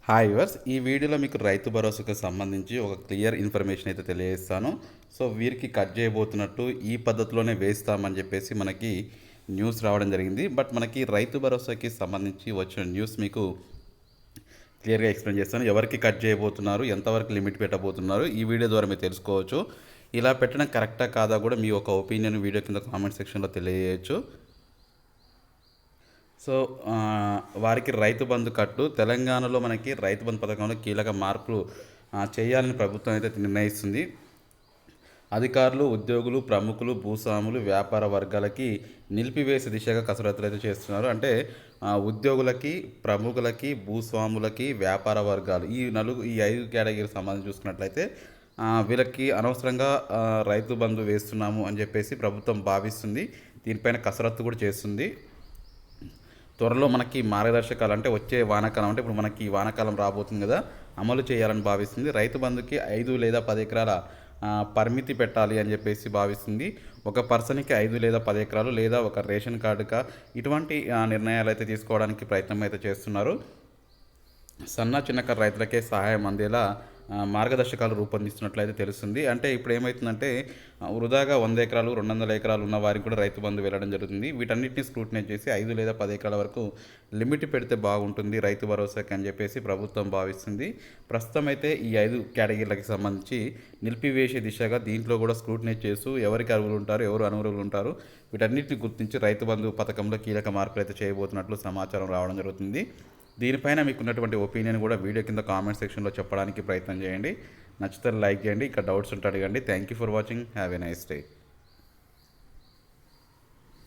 Hi yours ఈ వీడియోలో మీకు రైతు భరోసాకు సంబంధించి ఒక క్లియర్ ఇన్ఫర్మేషన్ అయితే తెలియజేస్తాను. సో వీరికి కట్ చేయబోతున్నట్టు ఈ పద్ధతిలోనే వేస్తామని చెప్పేసి మనకి న్యూస్ రావడం జరిగింది. బట్ మనకి రైతు భరోసాకి సంబంధించి వచ్చిన న్యూస్ మీకు క్లియర్గా ఎక్స్ప్లెయిన్ చేస్తాను. ఎవరికి కట్ చేయబోతున్నారు, ఎంతవరకు లిమిట్ పెట్టబోతున్నారు, ఈ వీడియో ద్వారా మీరు తెలుసుకోవచ్చు. ఇలా పెట్టడం కరెక్టా కాదా కూడా మీ ఒక ఒపీనియన్ వీడియో కింద కామెంట్ సెక్షన్లో తెలియజేయచ్చు. సో వారికి రైతు బంధు కట్టు తెలంగాణలో మనకి రైతు బంధు పథకంలో కీలక మార్పులు చేయాలని ప్రభుత్వం అయితే నిర్ణయిస్తుంది. అధికారులు, ఉద్యోగులు, ప్రముఖులు, భూస్వాములు, వ్యాపార వర్గాలకి నిలిపివేసే దిశగా కసరత్తులు అయితే చేస్తున్నారు. అంటే ఉద్యోగులకి, ప్రముఖులకి, భూస్వాములకి, వ్యాపార వర్గాలు ఈ 5 కేటగిరీకి సంబంధించి చూసుకున్నట్లయితే వీళ్ళకి అనవసరంగా రైతు బంధు వేస్తున్నాము అని చెప్పేసి ప్రభుత్వం భావిస్తుంది. దీనిపైన కసరత్తు కూడా చేస్తుంది. త్వరలో మనకి మార్గదర్శకాలు అంటే వచ్చే వానాకాలం అంటే ఇప్పుడు మనకి వానాకాలం రాబోతుంది కదా, అమలు చేయాలని భావిస్తుంది. రైతు బంధుకి 5 లేదా 10 ఎకరాల పరిమితి పెట్టాలి అని చెప్పేసి భావిస్తుంది. ఒక పర్సన్కి 5 లేదా 10 ఎకరాలు లేదా ఒక రేషన్ కార్డుగా ఇటువంటి నిర్ణయాలు అయితే తీసుకోవడానికి ప్రయత్నం అయితే చేస్తున్నారు. చిన్నకారు రైతులకే సహాయం అందేలా మార్గదర్శకాలు రూపొందిస్తున్నట్లయితే తెలుస్తుంది. అంటే ఇప్పుడు ఏమవుతుందంటే వృధాగా 100 ఎకరాలు 200 ఎకరాలు ఉన్న వారికి కూడా రైతు బంధు వెళ్ళడం జరుగుతుంది. వీటన్నిటిని స్క్రూటినైజ్ చేసి 5 లేదా 10 ఎకరాల వరకు లిమిట్ పెడితే బాగుంటుంది రైతు భరోసాకి అని చెప్పేసి ప్రభుత్వం భావిస్తుంది. ప్రస్తుతం అయితే ఈ 5 కేటగిరీలకు సంబంధించి నిలిపివేసే దిశగా దీంట్లో కూడా స్క్రూటినైజ్ చేస్తూ ఎవరికి అర్హులు ఉంటారు, ఎవరు అనర్హులు ఉంటారు, వీటన్నిటిని గుర్తించి రైతు బంధు పథకంలో కీలక మార్పులు అయితే చేయబోతున్నట్లు సమాచారం రావడం జరుగుతుంది. దీనిపైన మీకున్నటువంటి ఒపీనియన్ కూడా వీడియో కింద కామెంట్ సెక్షన్లో చెప్పడానికి ప్రయత్నం చేయండి. నచ్చితే లైక్ చేయండి. ఇక్కడ డౌట్స్ ఉంటే అడగండి. Thank you for watching. Have a nice day.